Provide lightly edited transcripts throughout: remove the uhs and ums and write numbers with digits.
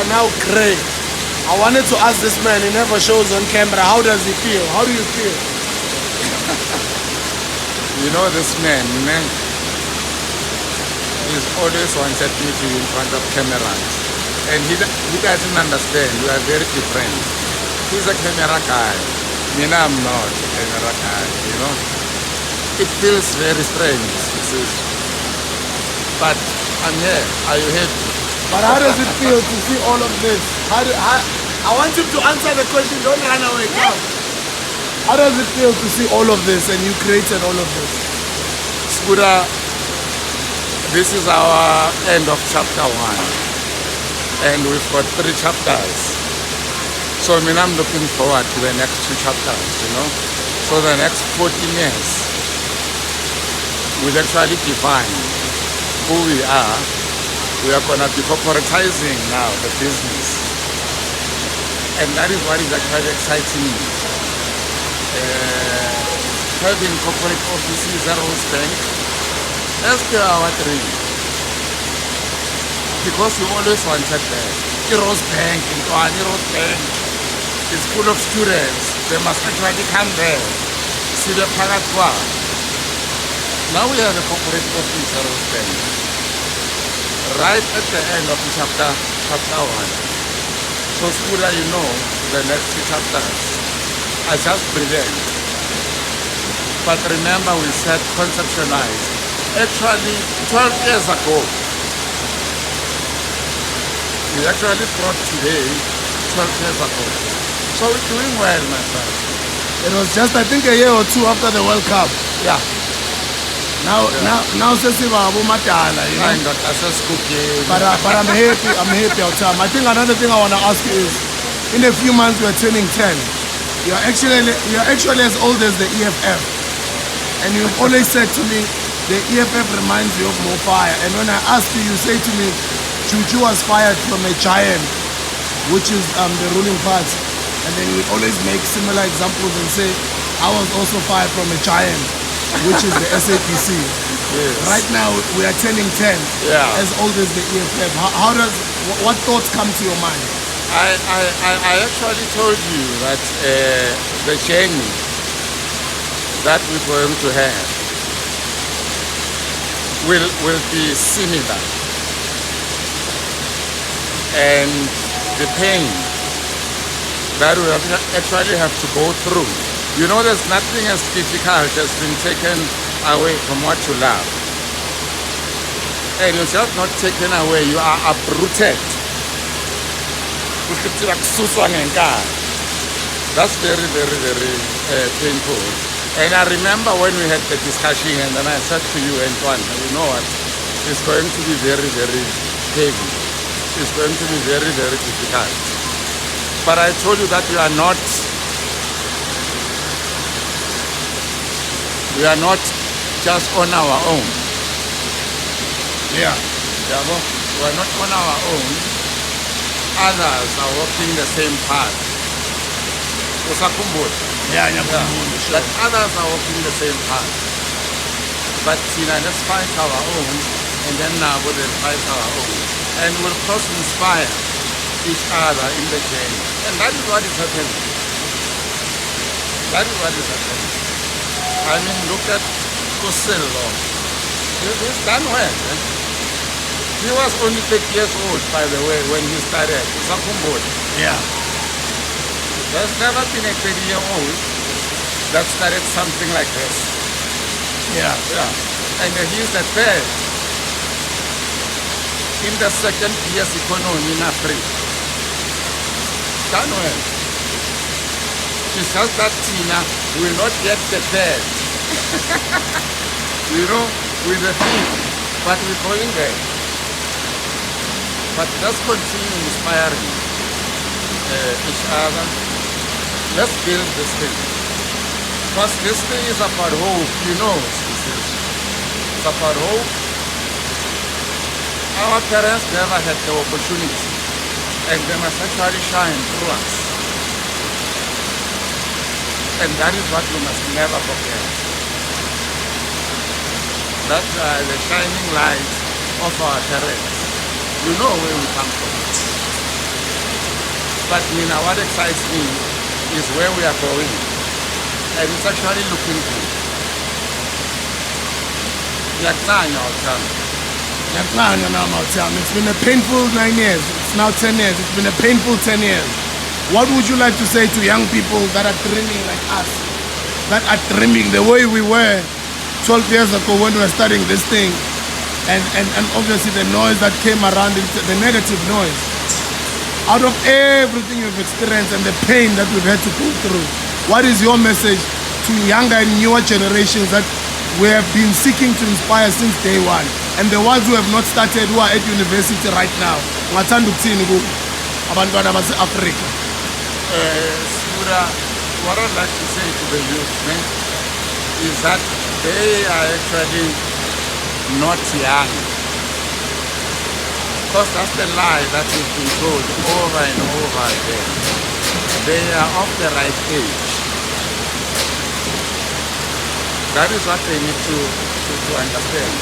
are now gray. I wanted to ask this man, he never shows on camera, how does he feel? How do you feel? You know this man, he's always wanted me to be in front of cameras. And he doesn't understand, we are very different. He's a camera guy. Me, I'm not a camera guy, you know. It feels very strange, but I'm here. Are you happy? But how does it feel to see all of this? I want you to answer the question, don't run away, come. How does it feel to see all of this and you created all of this? Spuda, this is our end of chapter 1. And we've got 3 chapters. So I mean, I'm looking forward to the next 2 chapters, you know. So the next 14 years will actually define who we are. We are going to be corporatizing now the business. And that is what is actually exciting me. Having corporate offices at Rose Bank, that's our dream. Because we always wanted that. Rose Bank, Rose Bank is full of students. They must actually come there. See the Pagatwa. Now we have a corporate office at Rose Bank. Right at the end of chapter 1. So Spuda, you know, the next 2 chapters are just brilliant. But remember, we said conceptualized. Actually, 12 years ago, we actually brought today 12 years ago. So we're doing well, my friend. It was just, I think, a year or 2 after the World Cup. Yeah. Now, Sesiba Matala, you know. But I'm happy all time. I think another thing I want to ask you is, in a few months we're turning 10. You're actually as old as the EFF. And you've always said to me, the EFF reminds you of MOFAYA. And when I ask you, you say to me, Chuchu was fired from a giant, which is the ruling party. And then you always make similar examples and say, I was also fired from a giant, which is the SAPC. Yes. Right now, we are turning 10, as old as the EFF. What thoughts come to your mind? I actually told you that the journey that we're going to have will be similar. And the pain that we actually have to go through. You know, there's nothing as difficult as being taken away from what you love. And you're just not taken away, you are uprooted. That's very, very, very painful. And I remember when we had the discussion and then I said to you, Antoine, you know what, it's going to be very, very heavy. It's going to be very, very difficult. But I told you that we are not just on our own. Yeah. We are not on our own. Others are walking the same path. Yeah. But others are walking the same path. But let's fight our own, and then now we'll fight our own. And we'll cross-inspire each other in the journey. And that is what is happening. That is what is happening. I mean, look at Costello. He's done well. Eh? He was only 30 years old, by the way, when he started. Yeah. There's never been a 30-year-old that started something like this. Yeah. And he's the third in the second biggest economy in Africa. Done well. It's just that Tina will not get the third. You know, with the thing. But we're going there. But let's continue inspiring each other. Let's build this thing. Because this thing is about hope, you know. It's about hope. Our parents never had the opportunity, and they must actually shine through us. And that is what we must never forget. That's the shining light of our parents. You know where we come from. But what excites me is where we are going. And it's actually looking good. It's been a painful 9 years. It's now 10 years. It's been a painful 10 years. What would you like to say to young people that are dreaming like us? That are dreaming the way we were 12 years ago when we were studying this thing. And obviously the noise that came around it, the negative noise. Out of everything you've experienced and the pain that we've had to go through, what is your message to younger and newer generations that we have been seeking to inspire since day one? And the ones who have not started, who are at university right now, ngathanda ukuthini ku abantwana base-Africa? What I'd like to say to the youth is that they are actually not young. Because that's the lie that has been told over and over again. They are of the right age. That is what they need to understand.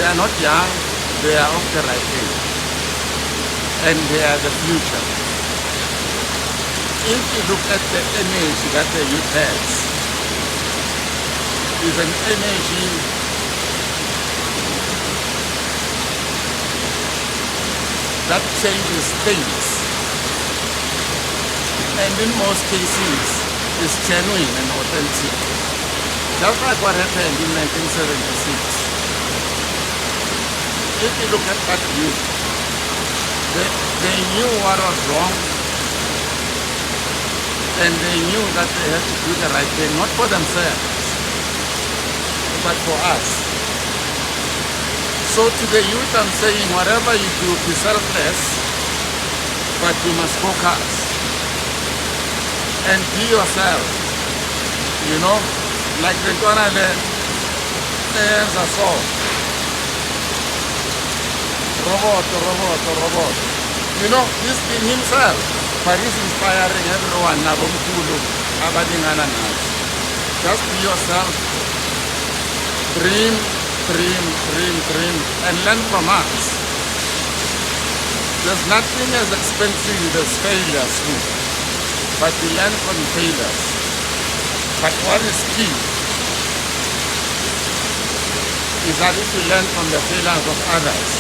They are not young, they are of the right age. And they are the future. If you look at the energy that the youth has, is an energy that changes things. And in most cases, is genuine and authentic. Just like what happened in 1976. If you look at that youth, they knew what was wrong, and they knew that they had to do the right thing, not for themselves, but for us. So to the youth I'm saying, whatever you do, be selfless, but you must focus. And be yourself. You know, like the Ghana there's a song. Robot. You know, he's been himself, but he's inspiring everyone. Just be yourself. Dream, and learn from us. There's nothing as expensive as failures, but we learn from failures. But what is key is that if we learn from the failures of others,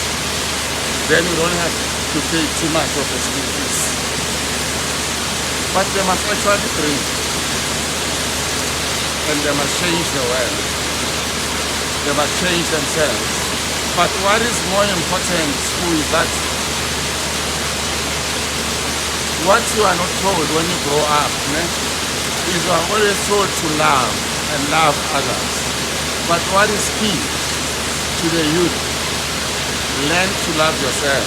then we don't have to pay too much of the school fees. But they must actually dream, and they must change the world. They must change themselves. But what is more important is that what you are not told when you grow up is you are always told to love and love others. But what is key to the youth? Learn to love yourself.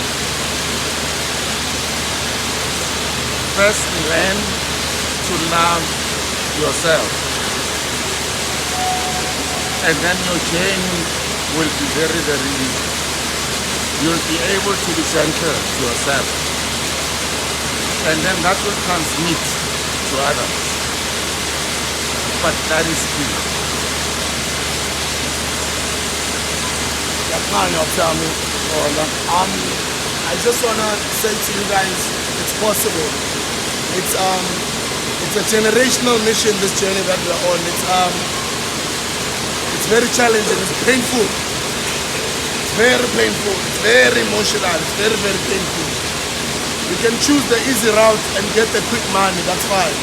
First, learn to love yourself. And then your journey will be very, very easy. You'll be able to be gentle to yourself. And then that will transmit to others. But that is key. I just want to say to you guys, it's possible. It's a generational mission, this journey that we're on. It's very challenging, it's painful. It's very painful, it's very emotional, it's very, very painful. You can choose the easy route and get the quick money, that's fine.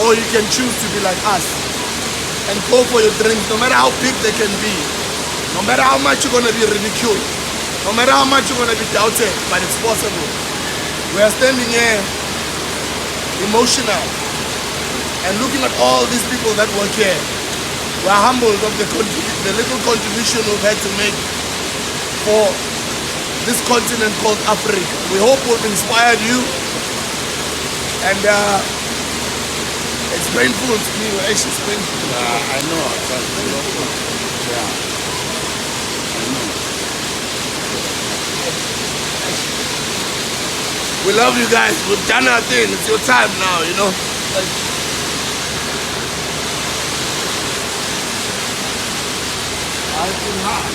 Or you can choose to be like us and go for your dreams, no matter how big they can be. No matter how much you're going to be ridiculed. No matter how much you're going to be doubted, but it's possible. We are standing here emotional and looking at all these people that work here. We are humbled of the little contribution we've had to make for this continent called Africa. We hope we've inspired you, and it's painful to me. It's painful. I know. Yeah. I know. We love you guys. We've done our thing. It's your time now, you know. I've been hard.